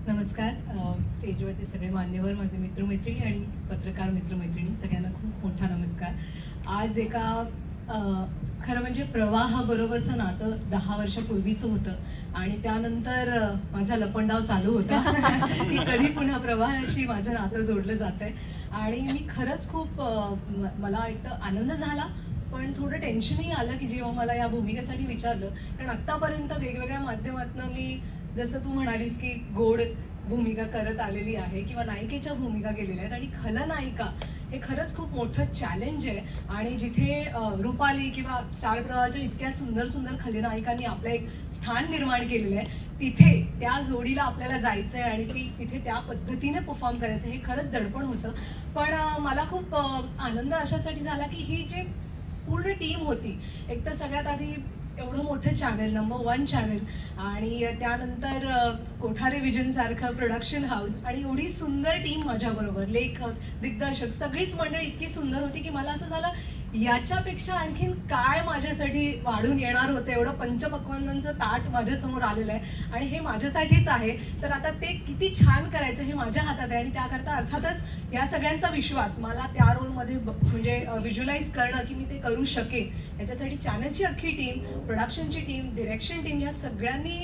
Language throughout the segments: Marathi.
नमस्कार. स्टेजवरती सगळे मान्यवर, माझे मित्रमैत्रिणी आणि पत्रकार मित्रमैत्रिणी, सगळ्यांना खूप मोठा नमस्कार. आज एका खरं म्हणजे प्रवाहाबरोबरचं नातं 10 वर्षापूर्वीचं होतं आणि त्यानंतर माझा लपंडाव चालू होता की कधी पुन्हा प्रवाहाशी माझं नातं जोडलं जातंय. आणि मी खरंच खूप मला एक तर आनंद झाला, पण थोडं टेन्शनही आलं की जेव्हा मला या भूमिकेसाठी विचारलं. कारण आत्तापर्यंत वेगवेगळ्या माध्यमातून मी, जसं तू म्हणालीस की गोड भूमिका करत आलेली आहे किंवा नायिकेच्या भूमिका केलेल्या आहेत, आणि खलनायिका हे खरंच खूप मोठं चॅलेंज आहे. आणि जिथे रुपाली किंवा स्टार प्रवाहाच्या इतक्या सुंदर सुंदर खलनायिकांनी आपलं एक स्थान निर्माण केलेलं आहे, तिथे त्या जोडीला आपल्याला जायचंय आणि तिथे त्या पद्धतीने परफॉर्म करायचं, हे खरंच दडपण होतं. पण मला खूप आनंद अशासाठी झाला की ही जी पूर्ण टीम होती, एक तर सगळ्यात आधी एवढं मोठं चॅनल, नंबर 1 चॅनल, आणि त्यानंतर कोठारे विजन सारखं प्रोडक्शन हाऊस, आणि एवढी सुंदर टीम माझ्याबरोबर, लेखक, दिग्दर्शक, सगळीच मंडळी इतकी सुंदर होती की मला असं झालं याच्यापेक्षा आणखीन काय माझ्यासाठी वाढून येणार होतं. एवढं पंचपक्वान्नांचं ताट माझ्यासमोर आलेलं आहे आणि हे माझ्यासाठीच आहे, तर आता ते किती छान करायचं हे माझ्या हातात आहे. आणि त्याकरता अर्थातच या सगळ्यांचा विश्वास, मला त्या रोलमध्ये म्हणजे व्हिज्युअलाइज करणं की मी ते करू शकेन, याच्यासाठी चॅनलची अख्खी टीम, प्रोडक्शनची टीम, डिरेक्शन टीम, या सगळ्यांनी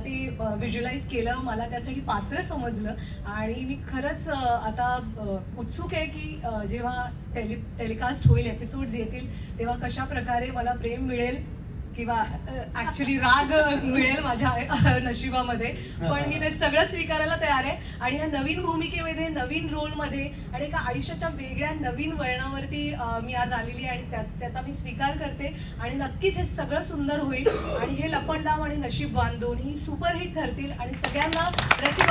ते व्हिज्युअलाइज केलं, मला त्यासाठी पात्र समजलं. आणि मी खरंच आता उत्सुक आहे की जेव्हा टेलिकास्ट होईल, एपिसोड्स येतील, तेव्हा कशा प्रकारे मला प्रेम मिळेल किंवा ऍक्च्युली राग मिळेल माझ्या नशिबामध्ये. पण मी ते सगळं स्वीकारायला तयार आहे. आणि या नवीन भूमिकेमध्ये, नवीन रोलमध्ये आणि एका आयुष्याच्या वेगळ्या नवीन वळणावरती मी आज आलेली आहे, आणि त्याचा मी स्वीकार करते. आणि नक्कीच हे सगळं सुंदर होईल आणि हे लपंडाव आणि नशीबवान दोन्ही सुपरहिट ठरतील आणि सगळ्यांना रसिक